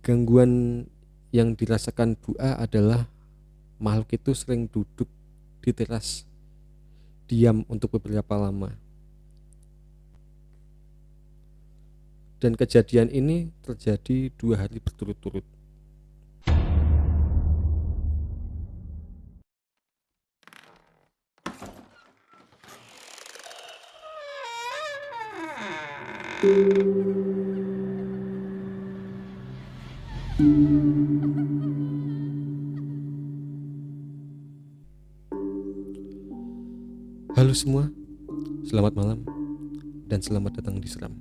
Gangguan yang dirasakan Bu A adalah makhluk itu sering duduk di teras, diam untuk beberapa lama. Dan kejadian ini terjadi 2 hari berturut-turut. Halo semua, selamat malam dan selamat datang di Seram,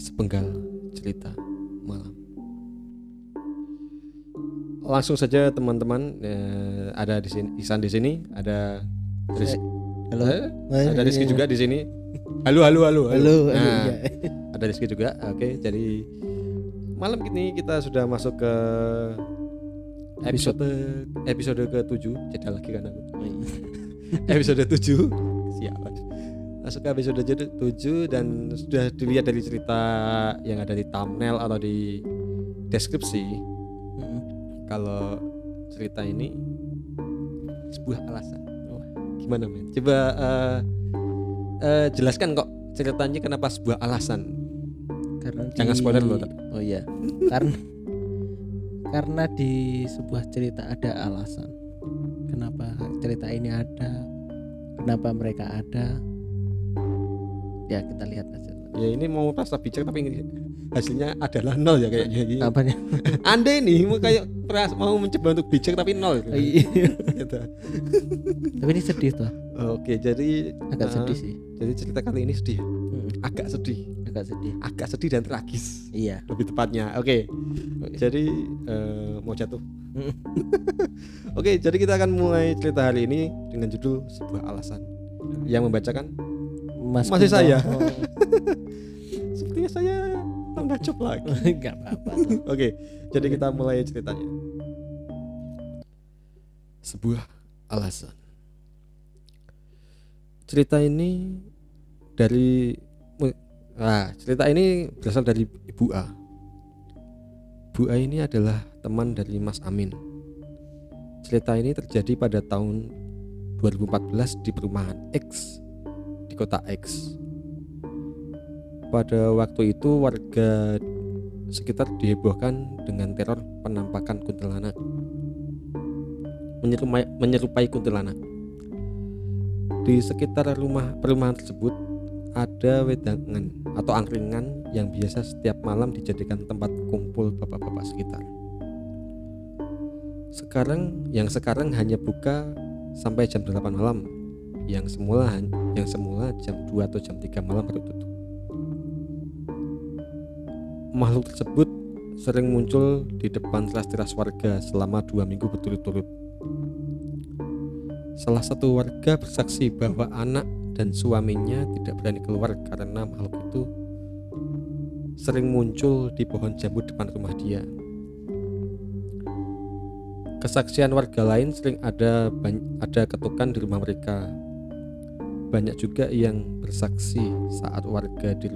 sepenggal cerita malam. Langsung saja teman-teman, ada di sini Isan di sini, ada Halo. ada Rizky juga di sini. Halo. Halo, Nah, iya. ada Rizky juga. Oke, jadi malam ini kita sudah masuk ke episode ke-7. Jeda lagi kan aku. Episode 7. Siapa? Masuk ke episode 7 dan sudah dilihat dari cerita yang ada di thumbnail atau di deskripsi. Kalau cerita ini sebuah alasan. Gimana men? Coba jelaskan kok ceritanya kenapa sebuah alasan. Jangan spoiler loh. Oh iya. Karena di sebuah cerita ada alasan. Kenapa cerita ini ada? Kenapa mereka ada? Ya kita lihat aja. Ya ini mau rasa bijak tapi hasilnya adalah 0 ya kayaknya. Apanya? Anda ini mau mencoba untuk bijak tapi 0. Gitu. Tapi ini sedih toh. Oke, jadi Agak sedih sih. Jadi cerita kali ini sedih. Agak sedih dan tragis. Iya. Lebih tepatnya. Oke. Jadi mau jatuh. Oke, jadi kita akan mulai cerita hari ini dengan judul sebuah alasan. Yang membacakan masih saya. Sepertinya saya tambah job lagi. Enggak apa-apa. Oke, jadi kita mulai ceritanya. Sebuah alasan. Cerita ini berasal dari Ibu A. Bu A ini adalah teman dari Mas Amin. Cerita ini terjadi pada tahun 2014 di perumahan X di kota X. Pada waktu itu warga sekitar dihebohkan dengan teror penampakan kuntilanak, menyerupai kuntilanak. Di sekitar perumahan tersebut ada wedangan atau angkringan yang biasa setiap malam dijadikan tempat kumpul bapak-bapak sekitar. Sekarang hanya buka sampai jam 8 malam, yang semula jam 2 atau jam 3 malam baru tutup. Makhluk tersebut sering muncul di depan teras-teras warga selama 2 minggu berturut-turut. Salah satu warga bersaksi bahwa anak dan suaminya tidak berani keluar karena makhluk itu sering muncul di pohon jambu depan rumah dia. Kesaksian warga lain sering ada ketukan di rumah mereka. Banyak juga yang bersaksi saat warga di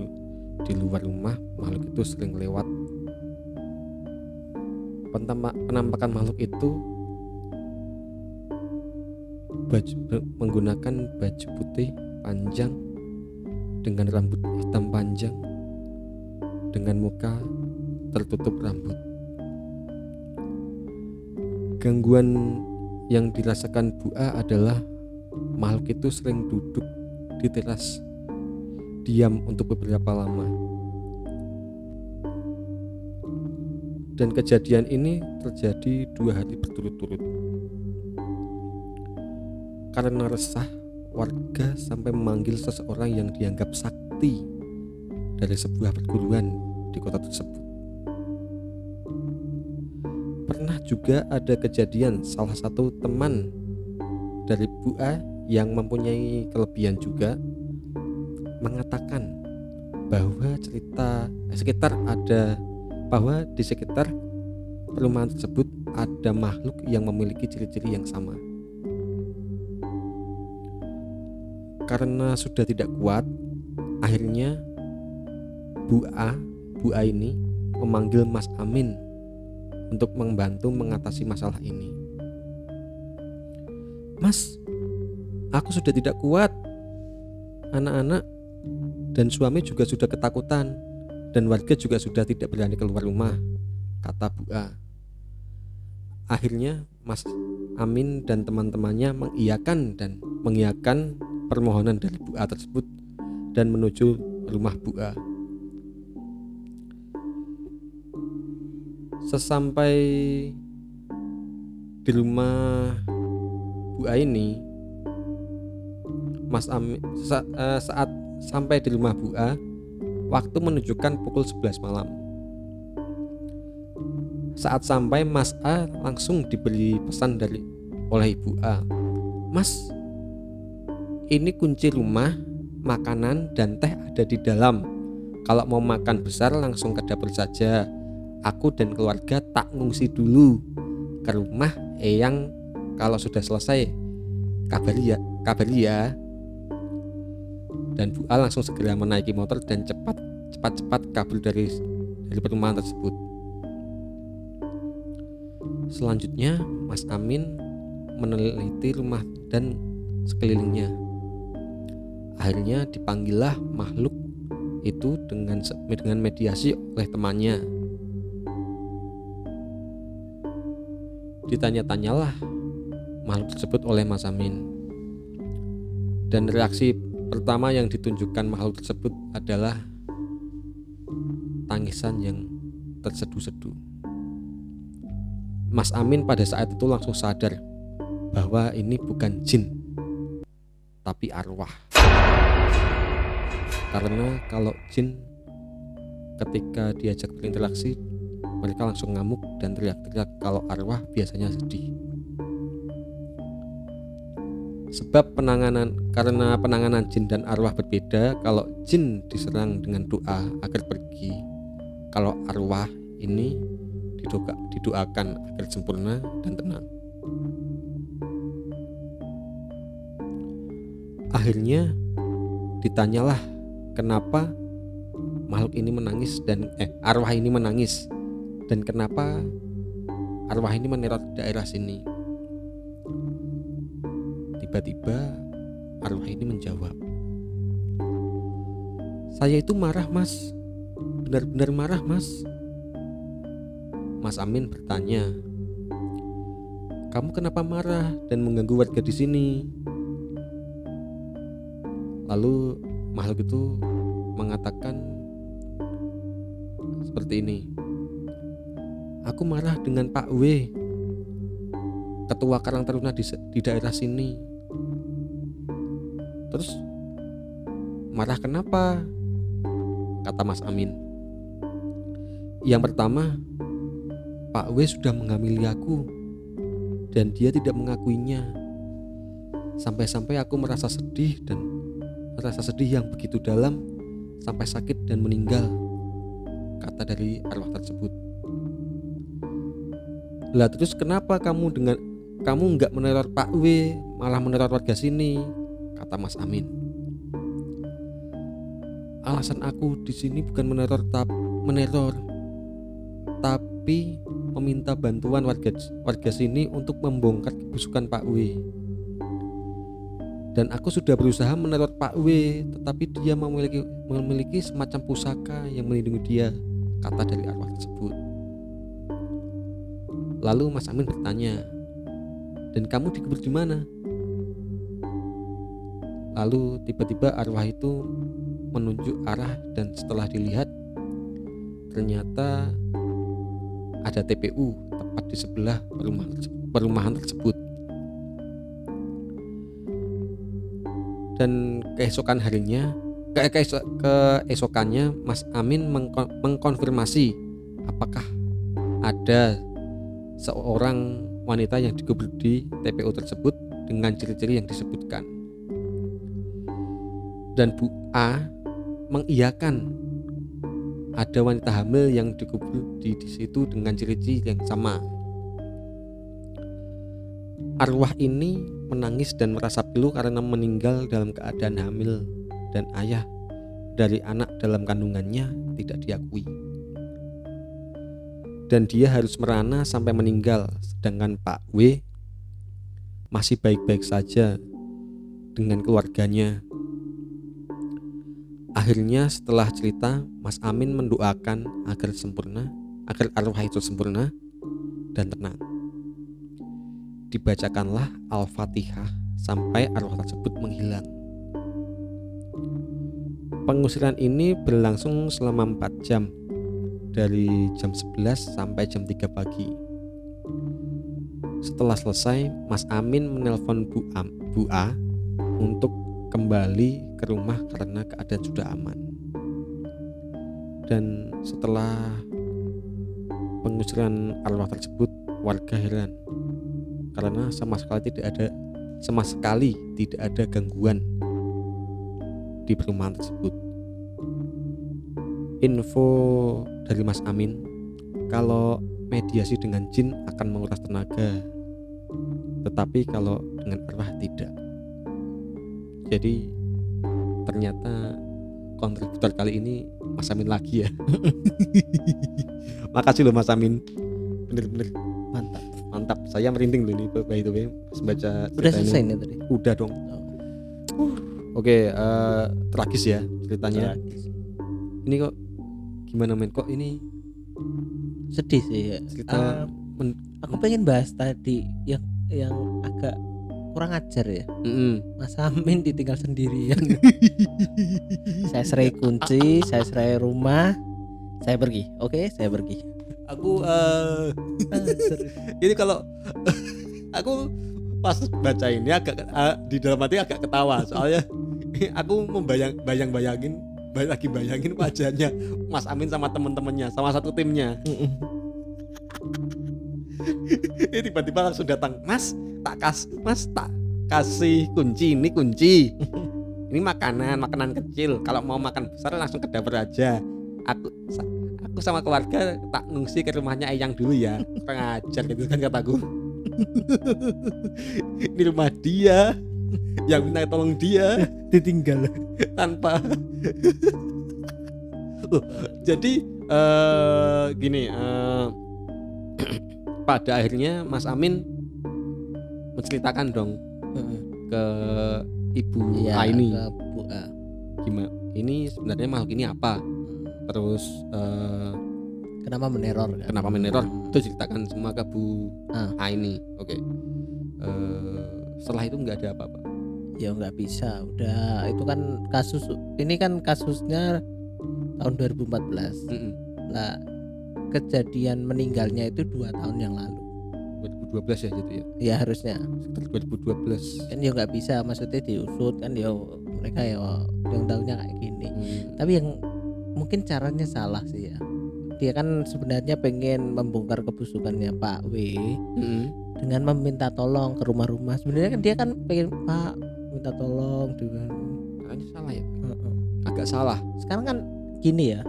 luar rumah makhluk itu sering lewat. Penampakan makhluk itu menggunakan baju putih panjang dengan rambut hitam panjang dengan muka tertutup rambut. Gangguan yang dirasakan Bu A adalah makhluk itu sering duduk di teras, diam untuk beberapa lama. Dan kejadian ini terjadi 2 hari berturut-turut. Karena resah, warga sampai memanggil seseorang yang dianggap sakti dari sebuah perguruan di kota tersebut. Pernah juga ada kejadian salah satu teman dari Bu A yang mempunyai kelebihan juga mengatakan bahwa di sekitar perumahan tersebut ada makhluk yang memiliki ciri-ciri yang sama. Karena sudah tidak kuat, akhirnya Bu A ini memanggil Mas Amin untuk membantu mengatasi masalah ini. Mas, aku sudah tidak kuat. Anak-anak dan suami juga sudah ketakutan dan warga juga sudah tidak berani keluar rumah, kata Bu A. Akhirnya Mas Amin dan teman-temannya mengiyakan permohonan dari Bu A tersebut dan menuju rumah Bu A. Sesampai di rumah Bu A ini, Mas Amin saat sampai di rumah Bu A, waktu menunjukkan pukul 11 malam. Saat sampai, Mas A langsung diberi pesan oleh Ibu A. Mas, ini kunci rumah, makanan dan teh ada di dalam. Kalau mau makan besar langsung ke dapur saja. Aku dan keluarga tak ngungsi dulu ke rumah Eyang. Kalau sudah selesai kabari ya. Dan Bu A langsung segera menaiki motor dan cepat kabur dari perumahan tersebut. Selanjutnya Mas Amin meneliti rumah dan sekelilingnya. Akhirnya dipanggillah makhluk itu dengan mediasi oleh temannya. Ditanya-tanyalah makhluk tersebut oleh Mas Amin. Dan reaksi pertama yang ditunjukkan makhluk tersebut adalah tangisan yang terseduh-seduh. Mas Amin pada saat itu langsung sadar bahwa ini bukan jin, tapi arwah. Karena kalau jin ketika diajak berinteraksi, mereka langsung ngamuk dan teriak-teriak. Kalau arwah biasanya sedih. Sebab karena penanganan jin dan arwah berbeda. Kalau jin diserang dengan doa agar pergi, kalau arwah ini didoakan agar sempurna dan tenang. Akhirnya ditanyalah kenapa makhluk ini menangis dan arwah ini menangis, dan kenapa arwah ini meneror daerah sini. Tiba-tiba arwah ini menjawab, saya itu marah mas, benar-benar marah mas. Mas Amin bertanya, kamu kenapa marah dan mengganggu warga di sini? Lalu makhluk itu mengatakan seperti ini, aku marah dengan Pak W, ketua Karang Taruna di daerah sini. Terus marah kenapa? Kata Mas Amin. Yang pertama, Pak W sudah menghamili aku dan dia tidak mengakuinya. Sampai-sampai aku merasa sedih yang begitu dalam sampai sakit dan meninggal, kata dari arwah tersebut. Lah terus kenapa kamu nggak meneror Pak W, malah meneror warga sini? Kata Mas Amin. Alasan aku di sini bukan meneror, tapi meminta bantuan warga sini untuk membongkar kebusukan Pak W. Dan aku sudah berusaha meneror Pak W, tetapi dia memiliki semacam pusaka yang melindungi dia, kata dari arwah tersebut. Lalu Mas Amin bertanya, dan kamu dikubur di mana? Lalu tiba-tiba arwah itu menunjuk arah dan setelah dilihat ternyata ada TPU tepat di sebelah perumahan tersebut. Dan keesokannya Mas Amin mengkonfirmasi apakah ada seorang wanita yang dikubur di TPU tersebut dengan ciri-ciri yang disebutkan. Dan Bu A mengiyakan ada wanita hamil yang dikubur di situ dengan ciri-ciri yang sama. Arwah ini menangis dan merasa pilu karena meninggal dalam keadaan hamil dan ayah dari anak dalam kandungannya tidak diakui. dan dia harus merana sampai meninggal, sedangkan Pak W masih baik-baik saja dengan keluarganya. Akhirnya setelah cerita, Mas Amin mendoakan agar arwah itu sempurna dan tenang. Dibacakanlah Al-Fatihah sampai arwah tersebut menghilang. Pengusiran ini berlangsung selama 4 jam, dari jam 11 sampai jam 3 pagi. Setelah selesai, Mas Amin menelpon Bu A untuk kembali ke rumah karena keadaan sudah aman. Dan setelah pengusiran arwah tersebut, warga heran karena sama sekali tidak ada gangguan di perumahan tersebut. Info dari Mas Amin, kalau mediasi dengan jin akan menguras tenaga, tetapi kalau dengan arwah tidak. Jadi ternyata kontributor kali ini Mas Amin lagi ya. Makasih loh Mas Amin, bener-bener mantap. Saya merinding loh ini by the way pas baca cerita Udah selesai ini. nih tadi. Udah dong. Oke, tragis ya ceritanya. Tragis. Ini kok gimana men? Kok ini Sedih sih ya. cerita Aku pengen bahas tadi yang agak kurang ajar ya. Mas Amin ditinggal sendirian. Saya serai kunci, saya serai rumah, saya pergi. Oke, saya pergi. Aku ini kalau aku pas baca ini agak di dalam hati agak ketawa soalnya aku bayangin wajahnya Mas Amin sama teman-temannya, sama satu timnya. Ini tiba-tiba langsung datang, Mas tak kasih kunci, ini kunci. Ini makanan kecil, kalau mau makan besar langsung ke dapur aja. Aku sama keluarga tak ngungsi ke rumahnya Eyang dulu ya. Kurang ajar gitu kan kataku. Ini rumah dia, yang minta tolong dia Ditinggal tanpa jadi gini, pada akhirnya Mas Amin menceritakan dong ke Ibu A ini, ke Bu A. gimana ini sebenarnya makhluk ini apa, terus Kenapa meneror kan? kenapa meneror, itu ceritakan semua ke Bu A ini. Oke. Setelah itu nggak ada apa-apa. Ya nggak bisa, udah itu kan kasus, ini kan kasusnya tahun 2014. Lah kejadian meninggalnya itu 2 tahun yang lalu. 2012 ya gitu ya. Ya harusnya Sekitar 2012. kan ya nggak bisa, maksudnya diusut kan ya mereka ya yang tahunya kayak gini. Tapi yang mungkin caranya salah sih ya. Dia kan sebenarnya pengen membongkar kebusukannya Pak W dengan meminta tolong ke rumah-rumah. Sebenarnya kan dia kan pengen Pak minta tolong dengan Makanya salah ya. Agak salah. sekarang kan gini ya,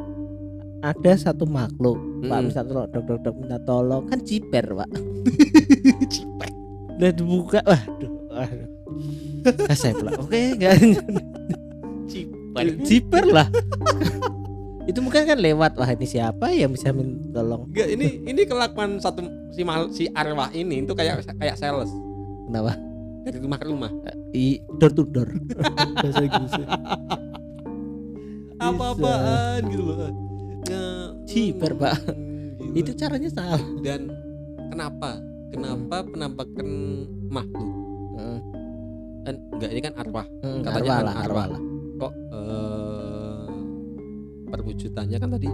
ada satu makhluk Pak minta tolong, dok minta tolong kan jiper Pak. Ciper. Udah dibuka, waduh. Saya pula oke nggak jiper lah. Itu mungkin kan lewat, wah ini siapa yang bisa minta tolong. Enggak, ini kelakuan si arwah ini itu kayak sales Kenapa? dari rumah ke rumah. Door to door. Bahasa Inggrisnya. Apa-apaan gitu loh. Jiper Pak. Gila. Itu caranya salah. Dan kenapa penampakan makhluk kan enggak, ini kan arwah. Katanya arwah lah. Kok perwujudannya kan tadi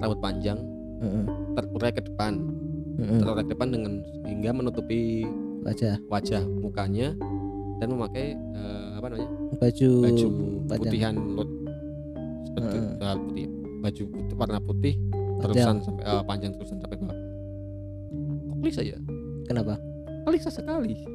rambut panjang, terurai ke depan, dengan hingga menutupi wajah mukanya dan memakai baju putihan seperti putih, baju putih, warna putih terusan sampai panjang terusan sampai bawah. Kok klise ya? Kenapa? Klise sekali.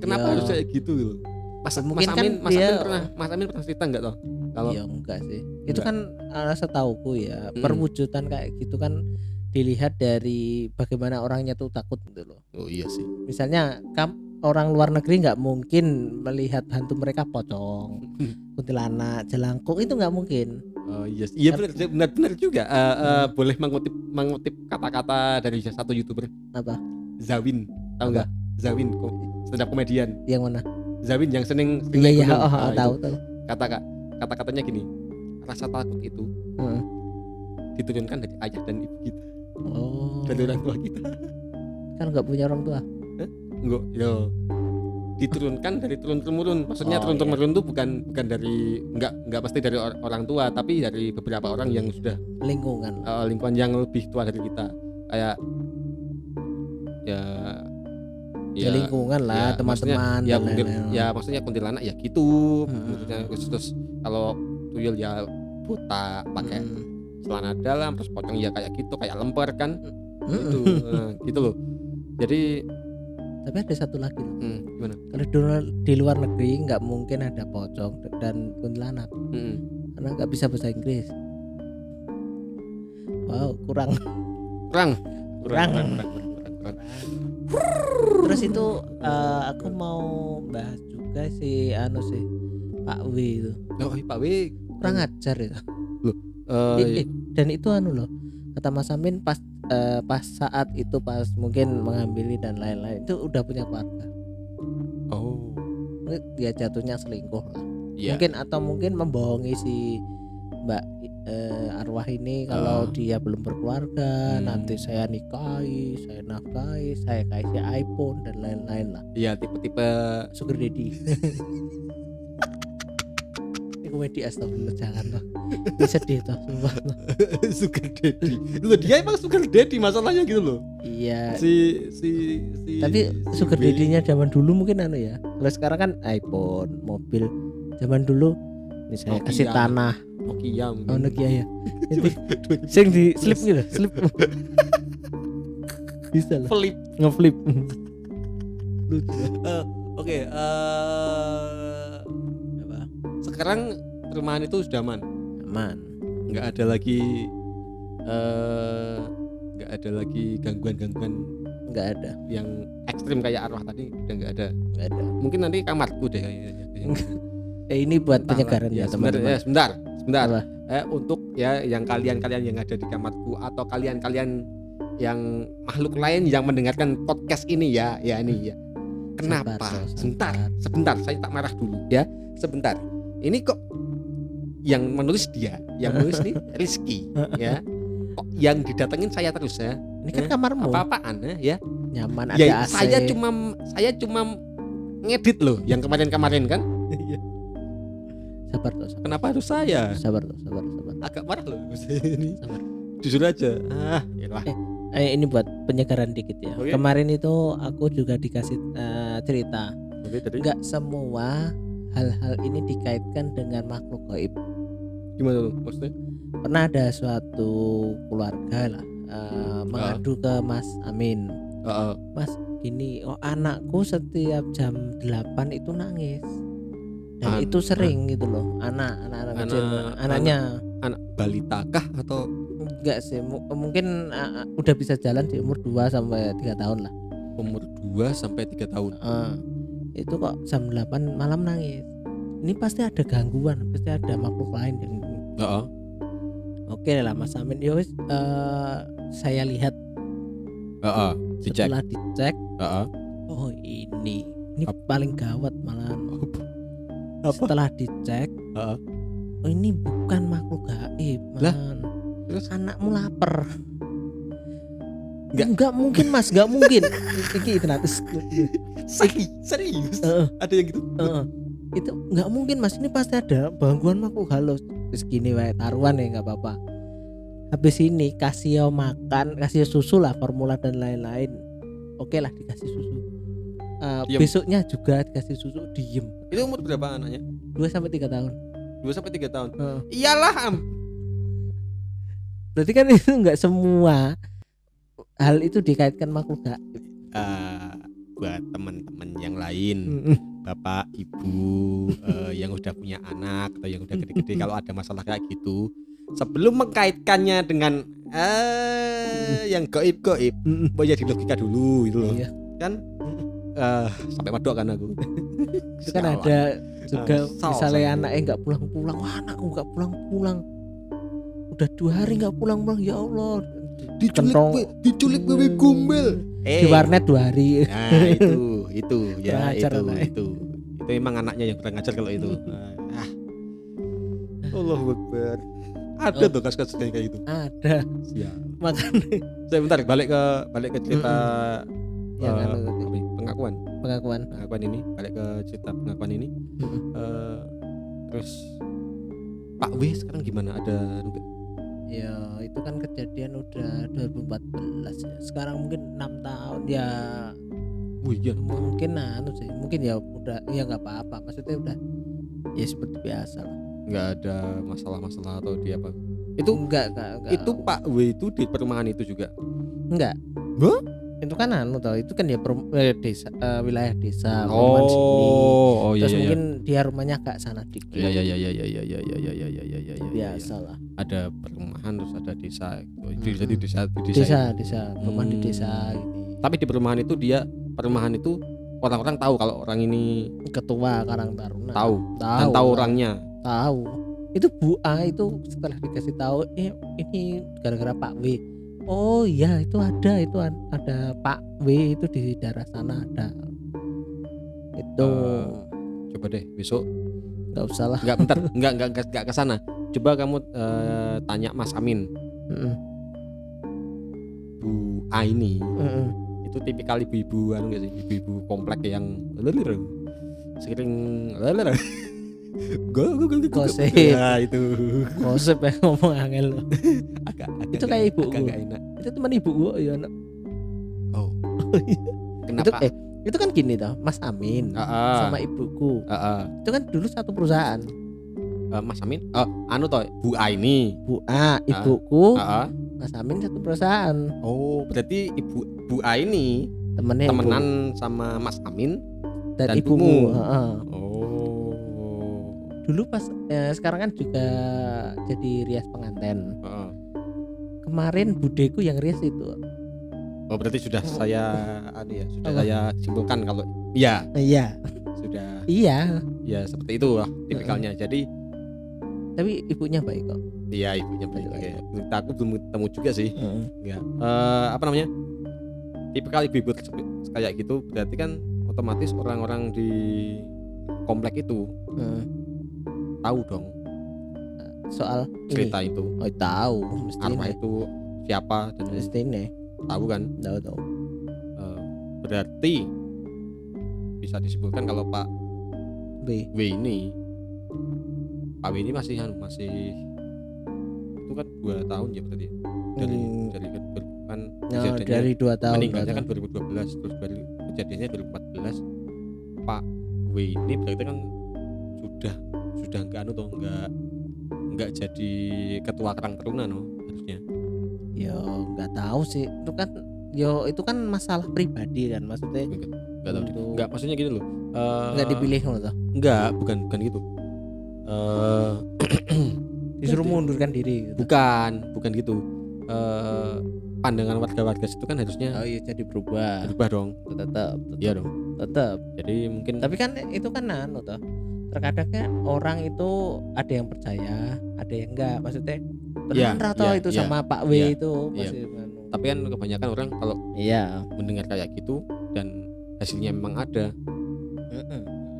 Kenapa harus kayak gitu loh? Mas Amin pernah cerita nggak toh? Kalau iya enggak sih. Itu kan setauku ya, perwujudan kayak gitu kan dilihat dari bagaimana orangnya tuh takut gitu loh. Oh iya sih. Misalnya orang luar negeri nggak mungkin melihat hantu mereka pocong, kuntilanak, jelangkung, itu nggak mungkin. Oh iya, iya benar juga. Boleh mengutip kata-kata dari satu YouTuber, Apa? Zawin, tahu Apa? nggak? Zawin, stand up comedian. Yang mana? Zawin yang sering Iya naik gunung. tahu Itu. tahu. Kata-katanya gini, rasa takut itu Heeh. diturunkan dari ayah dan ibu kita, Oh. dari orang tua kita. Kan nggak punya orang tua. Enggak, yo. Diturunkan dari turun temurun. Maksudnya turun temurun itu bukan dari enggak pasti dari orang tua, tapi dari beberapa orang yang sudah Lingkungan. lingkungan yang lebih tua dari kita. Kayak ya Lingkungan lah, teman-teman ya dan mungkin lain-lain. ya maksudnya kuntilanak ya gitu. Maksudnya terus kalau tuyul ya botak pakai celana dalam terus pocong ya kayak gitu, kayak lemper kan. Gitu. Gitu loh. Jadi Tapi ada satu lagi loh. Gimana? Kalau di luar negeri nggak mungkin ada pocong dan kuntilanak karena nggak bisa bahasa Inggris. Wow, kurang. Terus itu aku mau bahas juga si Pak W itu. Oh, Pak W Kurang ajar itu. iya. Dan itu loh. Kata Mas Amin pas saat itu pas mungkin mengambil dan lain-lain itu udah punya keluarga. Oh. Dia jatuhnya selingkuh lah. Iya. Mungkin membohongi si Mbak arwah ini kalau dia belum berkeluarga, nanti saya nikahi, saya nafkahi, saya kasih iPhone dan lain-lain lah. Iya, tipe-tipe Sugar daddy. Ini komedi astagfirullah, jangan loh. Ini sedih toh, sumpah loh. sugar daddy. Loh, dia emang sugar daddy masalahnya gitu loh. Iya. Tapi si sugar W. daddy-nya zaman dulu mungkin ya. Kalau sekarang kan iPhone, mobil. Zaman dulu ini saya Nokia. kasih tanah. Nokia mungkin. Oh Nokia ya. Itu sing di slip gitu, slip. Bisa lah. Flip. Ngeflip. Oke, Apa? sekarang perumahan itu sudah aman. Nggak ada lagi gangguan-gangguan Nggak ada. yang ekstrim kayak arwah tadi, udah nggak ada. Mungkin nanti kamarku deh kayaknya. Ini buat penyegaran ya, ya teman-teman. sebentar. Apa? Untuk ya yang kalian yang ada di kamarku atau kalian yang makhluk lain yang mendengarkan podcast ini ya ini ya. Kenapa? Sebentar, saya tak marah dulu ya. Sebentar. Ini kok yang menulis dia, yang menulis nih Rizky ya. Kok yang didatengin saya terus ya. Ini kan kamarmu. Apa-apaan ya? Nyaman ada Ya, AC. saya cuma ngedit loh yang kemarin kan. Sabar toh. Kenapa harus saya? Sabar. Agak marah loh ini. Sabar. Jujur aja. Yalah. Ini buat penyegaran dikit ya. Oke. Kemarin itu aku juga dikasih cerita. Oke, tadi Enggak semua hal-hal ini dikaitkan dengan makhluk gaib. gimana tuh maksudnya? Pernah ada suatu keluarga lah mengadu ke Mas Amin. Mas, gini, anakku setiap jam 8 itu nangis. Dan itu sering gitu loh. Anak kecil, anaknya Anak balita kah atau enggak sih, mungkin udah bisa jalan di umur 2 sampai 3 tahun lah. umur 2 sampai 3 tahun? Itu kok jam 8 malam nangis. Ini pasti ada gangguan, pasti ada makhluk lain yang Oke lah Mas Amin, ya wis, saya lihat. Dicek. Setelah dicek, oh ini paling gawat malahan. Setelah dicek, oh ini bukan makhluk gaib, man. Terus Anakmu lapar. Enggak mungkin Mas, enggak mungkin. Iki tenan. serius? Ada yang gitu? Itu enggak mungkin Mas, ini pasti ada gangguan makhluk halus. Terus gini wae, taruhan ya enggak apa-apa. Habis ini kasih makan, kasih susu lah, formula dan lain-lain. Oke lah, dikasih susu. Besoknya juga dikasih susu, diem. Itu umur berapa anaknya? 2 sampai 3 tahun. 2 sampai 3 tahun. Iyalah, Berarti kan itu enggak semua hal itu dikaitkan makhluk gaib. Buat teman-teman yang lain, bapak, ibu yang udah punya anak atau yang udah gede-gede, kalau ada masalah kayak gitu, sebelum mengkaitkannya dengan yang gaib-gaib, boleh dilogika dulu gitu loh. Iya. Kan sampai medok kan aku. Itu kan ada juga Salah misalnya saya. anaknya nggak pulang-pulang, wah anakku nggak pulang-pulang, udah 2 hari nggak pulang-pulang, ya Allah. diculik wewe gombel. Di warnet 2 hari. Nah, itu ya Kurang ajar anaknya. itu emang anaknya yang kurang ajar kalau itu. Allahu Akbar. Ada tuh kasus-kasus kayak gitu. Ada. Siap. Makanya Saya bentar balik ke cerita yang eh, anu tadi, apa ini? pengakuan. pengakuan ini, balik ke cerita pengakuan ini. Terus Pak W sekarang gimana, ada enggak? Ya itu kan kejadian udah 2014 ya. Sekarang mungkin 6 tahun ya, Iya. mungkin anu sih, mungkin ya udah ya nggak apa-apa, maksudnya udah ya seperti biasa lah. Nggak ada masalah-masalah atau dia apa? Itu enggak. itu Pak W itu di perumahan itu juga. Enggak. Hah? Itu kan anu tau, itu kan ya desa, wilayah desa perumahan sini. Oh Terus iya. mungkin dia rumahnya agak sana dikit. Iya. Biasa lah. Ada perumahan terus ada desa itu. Jadi Desa, perumahan di desa ini. Tapi di perumahan itu orang-orang tahu kalau orang ini Ketua Karang Taruna. tahu dan tahu orangnya. Tahu. Itu Bu A itu setelah dikasih tahu, ini gara-gara Pak W. Oh iya, itu ada Pak W itu di daerah sana ada. Itu Coba deh besok. nggak usah lah. Enggak, bentar. Enggak ke sana. Coba kamu tanya Mas Amin. Bu A ini itu tipikal ibu-ibu anu enggak sih? Ibu-ibu komplek yang sering Gosip. Ya itu. Gosip ya, ngomong angel. Agak Itu kayak ibuku. agak enak. Itu teman ibuku ya anak. Oh. Itu Kenapa? itu kan gini toh, Mas Amin sama ibuku. Itu kan dulu satu perusahaan. Mas Amin, anu toh Bu A ini. Bu A, ibuku, Heeh. Mas Amin satu perusahaan. Oh, berarti Bu A ini Temennya temenan sama Mas Amin dan ibumu. ibumu. Heeh. Oh. Dulu pas sekarang kan juga jadi rias pengantin. Heeh. Kemarin budeku yang rias itu. Oh, berarti sudah saya sudah Apa? saya simpulkan kalau iya, Iya. sudah Iya. ya seperti itu lah tipikalnya. Jadi Tapi ibunya baik kok. iya ibunya baik. Baik. Oke. Aku belum ketemu juga sih. Ya. Apa namanya? Tipikal ibu-ibu kayak gitu berarti kan otomatis orang-orang di komplek itu tahu dong Soal cerita ini. itu. Oh, tahu Arwah mestinya. itu siapa dan Mestinya. tahu kan. Tahu. Berarti bisa disebutkan kalau Pak B. W ini masih itu kan 2 tahun ya berarti dari kan kejadiannya Dari 2 tahun. meninggalnya kan 2012 terus baru kejadiannya 2014. Pak W ini berarti kan sudah enggak jadi ketua Karang Taruna harusnya. Yo nggak tahu sih. Itu kan masalah pribadi kan, maksudnya. Enggak tahu. Untuk- Enggak, maksudnya gini loh. Nggak dipilih loh toh. Enggak, bukan gitu. Disuruh mundurkan diri gitu. Bukan gitu. Pandangan warga-warga situ kan harusnya Oh iya, jadi berubah. berubah dong. Tetap. Iya dong. Tetap. Jadi mungkin Tapi kan itu kan anu toh. Terkadang kan orang itu ada yang percaya, ada yang enggak. Maksudnya Iya, benar atau iya, itu iya, sama Pak W iya, itu iya. masih anu. tapi kan kebanyakan orang kalau Iya. mendengar kayak gitu dan hasilnya memang ada,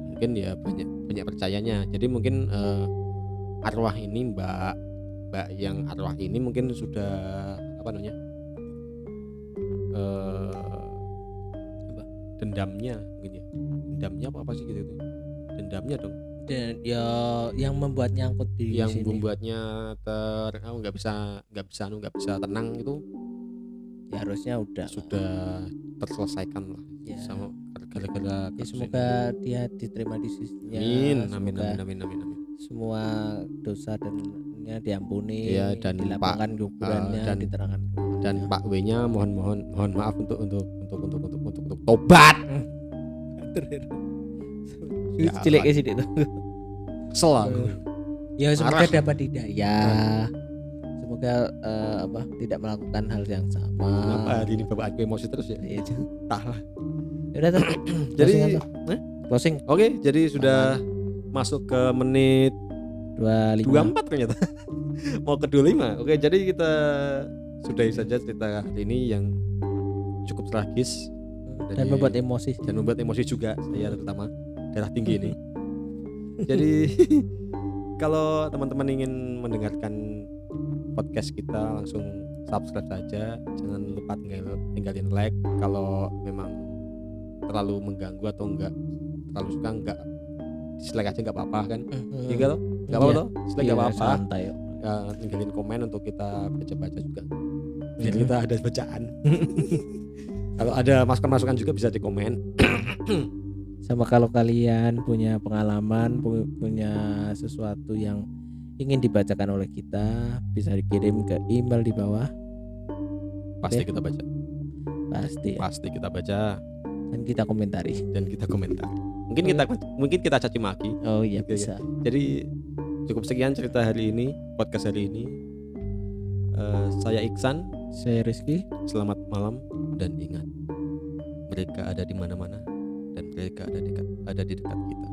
mungkin ya banyak percayanya. Jadi mungkin arwah ini mbak yang arwah ini mungkin sudah apa namanya dendamnya mungkin ya, dendamnya apa sih gitu tuh, dendamnya dong Dan ya yang membuat nyangkut di yang sini. membuatnya nggak bisa tenang itu Ya harusnya udah. sudah terselesaikan lah Ya. sama gara-gara Ya, kasus semoga dia diterima di sisinya. amin Semoga amin. semua dosa dan diampuni, Iya, dan dilapangkan kuburannya, dan- diterangkan kuburannya. dan Pak W-nya mohon maaf untuk tobat. Ya, cilik sih itu. Kesel aku. Ya semoga Marah. dapat hidayah. Semoga tidak melakukan hal yang sama. Kenapa hari ini bapak aku emosi terus ya? Iya, Entahlah. ya udah tuh. Jadi Closing apa? Closing. oke, jadi sudah masuk ke menit 25. 24 ternyata. Mau ke 25. Oke, jadi kita sudahi saja cerita hari ini yang cukup tragis Dan membuat emosi. dan membuat emosi juga saya terutama darah tinggi ini. Jadi kalau teman-teman ingin mendengarkan podcast kita langsung subscribe saja, jangan lupa tinggalin like. Kalau memang terlalu mengganggu atau enggak terlalu suka, enggak dislike aja enggak apa-apa kan. Iya loh, enggak apa-apa toh, dislike enggak apa-apa. Santai. Tinggalin komen untuk kita baca-baca juga. Biar kita ada bacaan. Kalau ada masukan-masukan juga bisa di komen. Sama kalau kalian punya pengalaman, punya sesuatu yang ingin dibacakan oleh kita, bisa dikirim ke email di bawah. Pasti Oke. kita baca. Pasti ya. Pasti kita baca Dan kita komentari. dan kita komentar. Mungkin kita caci maki. Oh iya Oke, bisa. Jadi cukup sekian cerita hari ini, podcast hari ini. Saya Iksan. Saya Rizky. Selamat malam dan ingat, mereka ada di mana-mana dan mereka ada di dekat kita.